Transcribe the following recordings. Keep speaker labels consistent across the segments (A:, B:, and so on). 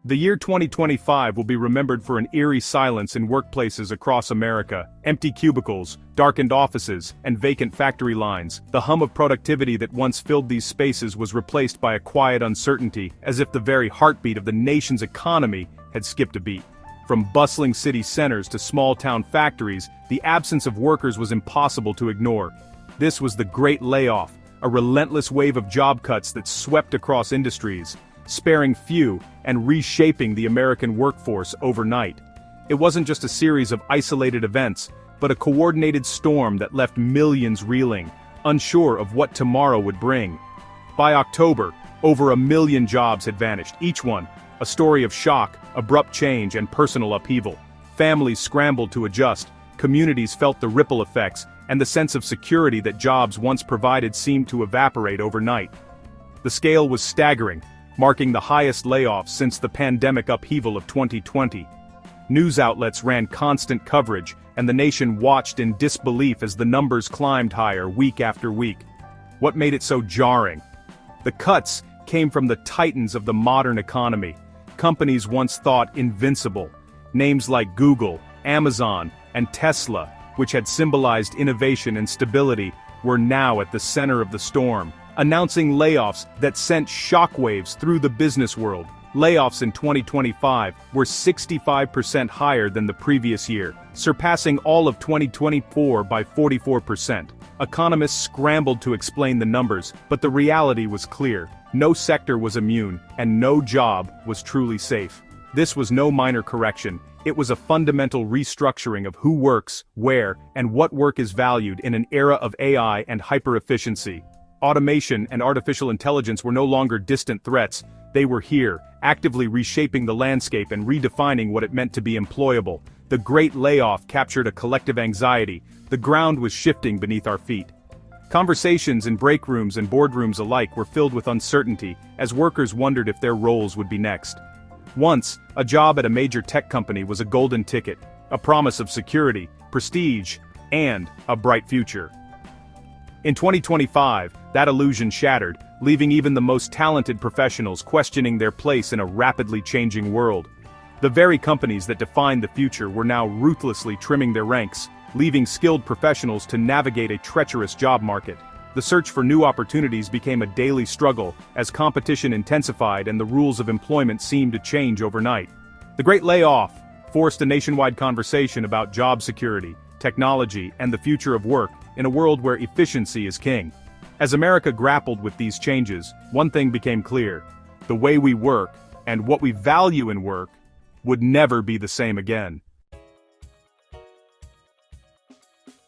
A: The year 2025 will be remembered for an eerie silence in workplaces across America. Empty cubicles, darkened offices, and vacant factory lines. The hum of productivity that once filled these spaces was replaced by a quiet uncertainty, as if the very heartbeat of the nation's economy had skipped a beat. From bustling city centers to small-town factories, the absence of workers was impossible to ignore. This was the Great Layoff, a relentless wave of job cuts that swept across industries, sparing few and reshaping the American workforce overnight. It wasn't just a series of isolated events, but a coordinated storm that left millions reeling, unsure of what tomorrow would bring. By October, over 1 million jobs had vanished, each one a story of shock, abrupt change, and personal upheaval. Families scrambled to adjust, communities felt the ripple effects, and the sense of security that jobs once provided seemed to evaporate overnight. The scale was staggering, marking the highest layoffs since the pandemic upheaval of 2020. News outlets ran constant coverage, and the nation watched in disbelief as the numbers climbed higher week after week. What made it so jarring? The cuts came from the titans of the modern economy, companies once thought invincible. Names like Google, Amazon, and Tesla, which had symbolized innovation and stability, were now at the center of the storm, announcing layoffs that sent shockwaves through the business world. Layoffs in 2025 were 65% higher than the previous year, surpassing all of 2024 by 44%. Economists scrambled to explain the numbers, but the reality was clear. No sector was immune, and no job was truly safe. This was no minor correction. It was a fundamental restructuring of who works, where, and what work is valued in an era of AI and hyper-efficiency. Automation and artificial intelligence were no longer distant threats. They were here, actively reshaping the landscape and redefining what it meant to be employable. The Great Layoff captured a collective anxiety. The ground was shifting beneath our feet. Conversations in break rooms and boardrooms alike were filled with uncertainty, as workers wondered if their roles would be next. Once, a job at a major tech company was a golden ticket, a promise of security, prestige, and a bright future. In 2025, that illusion shattered, leaving even the most talented professionals questioning their place in a rapidly changing world. The very companies that defined the future were now ruthlessly trimming their ranks, leaving skilled professionals to navigate a treacherous job market. The search for new opportunities became a daily struggle, as competition intensified and the rules of employment seemed to change overnight. The Great Layoff forced a nationwide conversation about job security, technology, and the future of work, in a world where efficiency is king. As America grappled with these changes, one thing became clear: the way we work, and what we value in work, would never be the same again.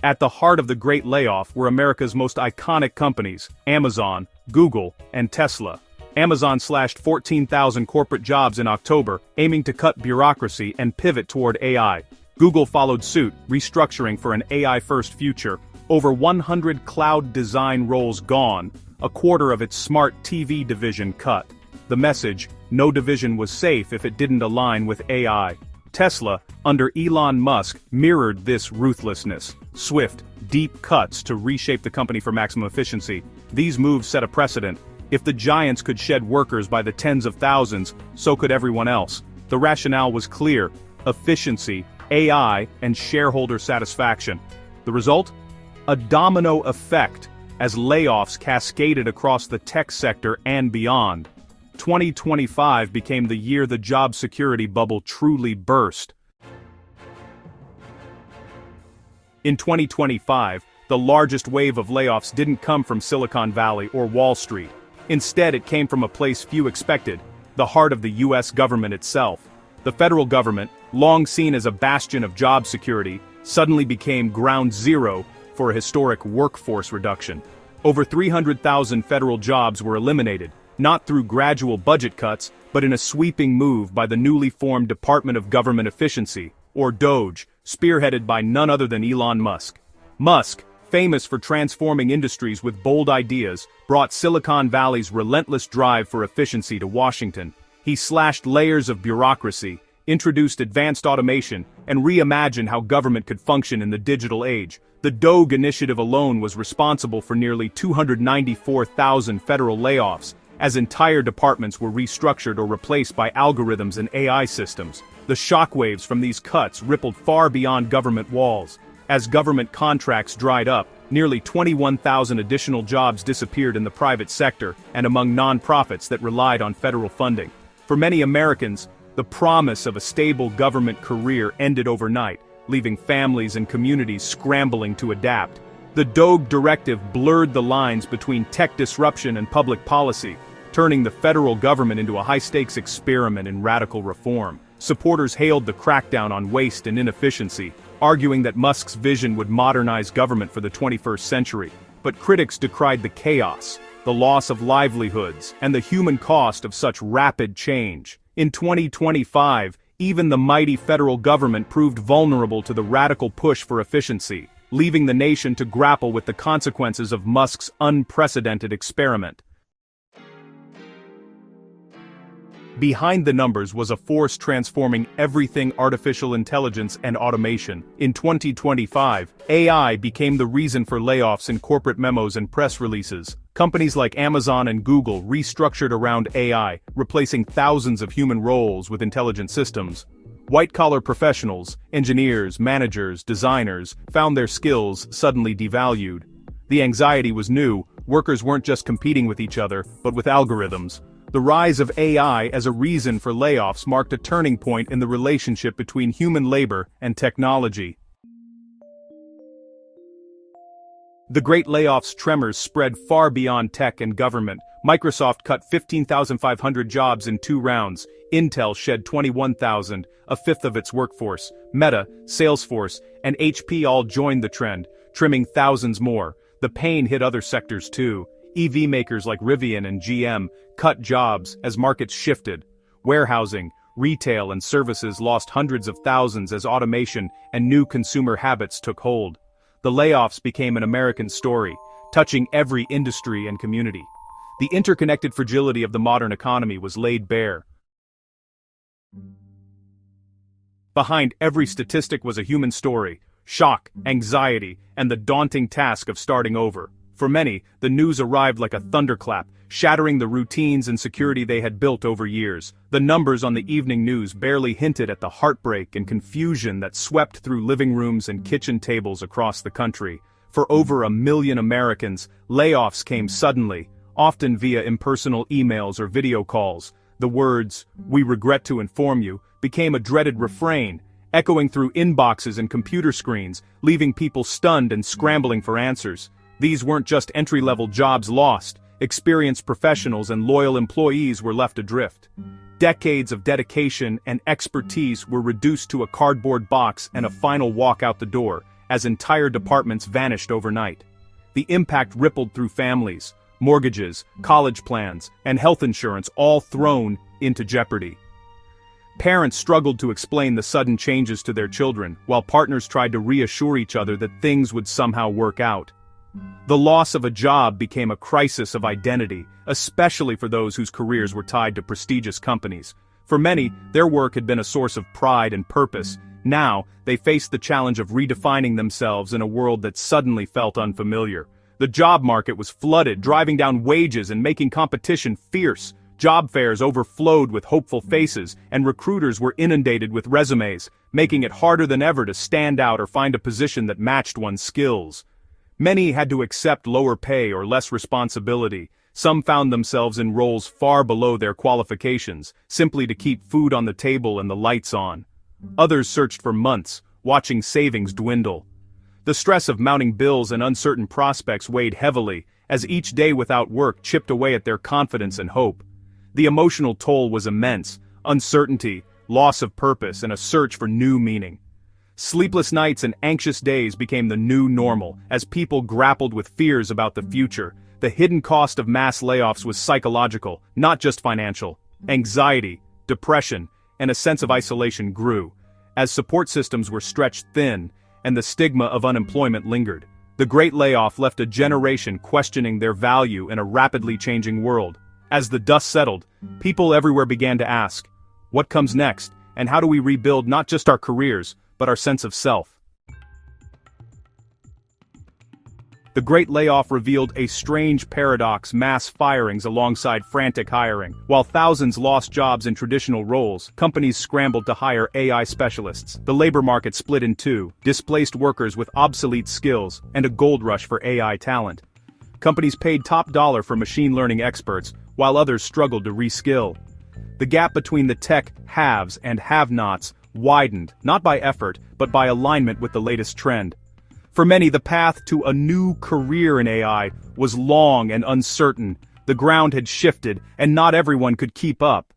A: At the heart of the Great Layoff were America's most iconic companies, Amazon, Google, and Tesla. Amazon slashed 14,000 corporate jobs in October, aiming to cut bureaucracy and pivot toward AI. Google followed suit, restructuring for an AI-first future. Over 100 cloud design roles gone, a quarter of its smart TV division cut. The message: no division was safe if it didn't align with AI. Tesla, under Elon Musk, mirrored this ruthlessness. Swift, deep cuts to reshape the company for maximum efficiency. These moves set a precedent. If the giants could shed workers by the tens of thousands, so could everyone else. The rationale was clear: efficiency, AI, and shareholder satisfaction. The result? A domino effect, as layoffs cascaded across the tech sector and beyond. 2025 became the year the job security bubble truly burst. In 2025, the largest wave of layoffs didn't come from Silicon Valley or Wall Street. Instead, it came from a place few expected: the heart of the U.S. government itself. The federal government, long seen as a bastion of job security, suddenly became ground zero for a historic workforce reduction. Over 300,000 federal jobs were eliminated, not through gradual budget cuts, but in a sweeping move by the newly formed Department of Government Efficiency, or DOGE, spearheaded by none other than Elon Musk. Musk, famous for transforming industries with bold ideas, brought Silicon Valley's relentless drive for efficiency to Washington. He slashed layers of bureaucracy, introduced advanced automation, and reimagined how government could function in the digital age. The DOGE initiative alone was responsible for nearly 294,000 federal layoffs, as entire departments were restructured or replaced by algorithms and AI systems. The shockwaves from these cuts rippled far beyond government walls. As government contracts dried up, nearly 21,000 additional jobs disappeared in the private sector and among nonprofits that relied on federal funding. For many Americans, the promise of a stable government career ended overnight, leaving families and communities scrambling to adapt. The DOGE directive blurred the lines between tech disruption and public policy, turning the federal government into a high-stakes experiment in radical reform. Supporters hailed the crackdown on waste and inefficiency, arguing that Musk's vision would modernize government for the 21st century. But critics decried the chaos, the loss of livelihoods, and the human cost of such rapid change. In 2025, even the mighty federal government proved vulnerable to the radical push for efficiency, leaving the nation to grapple with the consequences of Musk's unprecedented experiment. Behind the numbers was a force transforming everything: artificial intelligence and automation. In 2025, AI became the reason for layoffs in corporate memos and press releases. Companies like Amazon and Google restructured around AI, replacing thousands of human roles with intelligent systems. White-collar professionals, engineers, managers, designers, found their skills suddenly devalued. The anxiety was new. Workers weren't just competing with each other, but with algorithms. The rise of AI as a reason for layoffs marked a turning point in the relationship between human labor and technology. The Great Layoff's tremors spread far beyond tech and government. Microsoft cut 15,500 jobs in 2 rounds. Intel shed 21,000, a fifth of its workforce. Meta, Salesforce, and HP all joined the trend, trimming thousands more. The pain hit other sectors too. EV makers like Rivian and GM cut jobs as markets shifted. Warehousing, retail, and services lost hundreds of thousands as automation and new consumer habits took hold. The layoffs became an American story, touching every industry and community. The interconnected fragility of the modern economy was laid bare. Behind every statistic was a human story: shock, anxiety, and the daunting task of starting over. For many, the news arrived like a thunderclap, shattering the routines and security they had built over years. The numbers on the evening news barely hinted at the heartbreak and confusion that swept through living rooms and kitchen tables across the country. For over 1 million Americans, layoffs came suddenly, often via impersonal emails or video calls. The words, "We regret to inform you," became a dreaded refrain, echoing through inboxes and computer screens, leaving people stunned and scrambling for answers. These weren't just entry-level jobs lost. Experienced professionals and loyal employees were left adrift. Decades of dedication and expertise were reduced to a cardboard box and a final walk out the door, as entire departments vanished overnight. The impact rippled through families, mortgages, college plans, and health insurance, all thrown into jeopardy. Parents struggled to explain the sudden changes to their children, while partners tried to reassure each other that things would somehow work out. The loss of a job became a crisis of identity, especially for those whose careers were tied to prestigious companies. For many, their work had been a source of pride and purpose. Now, they faced the challenge of redefining themselves in a world that suddenly felt unfamiliar. The job market was flooded, driving down wages and making competition fierce. Job fairs overflowed with hopeful faces, and recruiters were inundated with resumes, making it harder than ever to stand out or find a position that matched one's skills. Many had to accept lower pay or less responsibility. Some found themselves in roles far below their qualifications, simply to keep food on the table and the lights on. Others searched for months, watching savings dwindle. The stress of mounting bills and uncertain prospects weighed heavily, as each day without work chipped away at their confidence and hope. The emotional toll was immense: uncertainty, loss of purpose, and a search for new meaning. Sleepless nights and anxious days became the new normal, as people grappled with fears about the future. The hidden cost of mass layoffs was psychological, not just financial. Anxiety, depression, and a sense of isolation grew, as support systems were stretched thin, and the stigma of unemployment lingered. The Great Layoff left a generation questioning their value in a rapidly changing world. As the dust settled, people everywhere began to ask, what comes next, and how do we rebuild not just our careers, but our sense of self? The Great Layoff revealed a strange paradox: mass firings alongside frantic hiring. While thousands lost jobs in traditional roles, companies scrambled to hire AI specialists. The labor market split in two: displaced workers with obsolete skills, and a gold rush for AI talent. Companies paid top dollar for machine learning experts, while others struggled to reskill. The gap between the tech haves and have-nots widened, not by effort, but by alignment with the latest trend. For many, the path to a new career in AI was long and uncertain. The ground had shifted, and not everyone could keep up.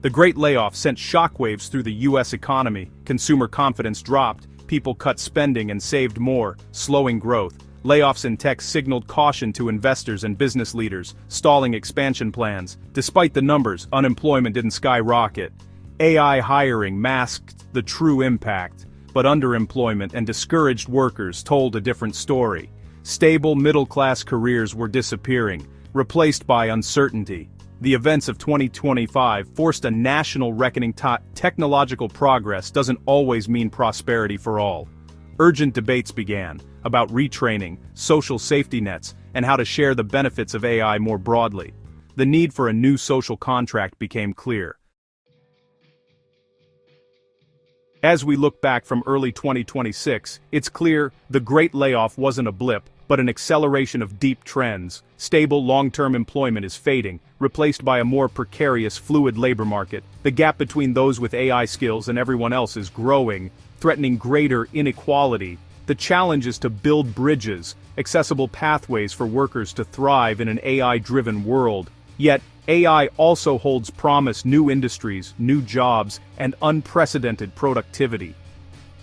A: The Great Layoff sent shockwaves through the U.S. economy. Consumer confidence dropped, people cut spending and saved more, slowing growth. Layoffs in tech signaled caution to investors and business leaders, stalling expansion plans. Despite the numbers, unemployment didn't skyrocket. AI hiring masked the true impact, but underemployment and discouraged workers told a different story. Stable middle-class careers were disappearing, replaced by uncertainty. The events of 2025 forced a national reckoning. Technological progress doesn't always mean prosperity for all. Urgent debates began about retraining, social safety nets, and how to share the benefits of AI more broadly. The need for a new social contract became clear. As we look back from early 2026, it's clear the Great Layoff wasn't a blip, but an acceleration of deep trends. Stable long-term employment is fading, replaced by a more precarious, fluid labor market. The gap between those with AI skills and everyone else is growing, threatening greater inequality. The challenge is to build bridges, accessible pathways for workers to thrive in an AI-driven world. Yet, AI also holds promise: new industries, new jobs, and unprecedented productivity.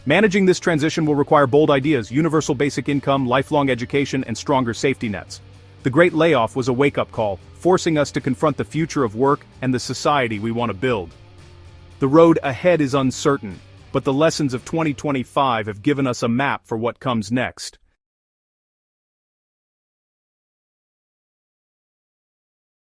A: Managing this transition will require bold ideas: universal basic income, lifelong education, and stronger safety nets. The Great Layoff was a wake-up call, forcing us to confront the future of work and the society we want to build. The road ahead is uncertain, but the lessons of 2025 have given us a map for what comes next.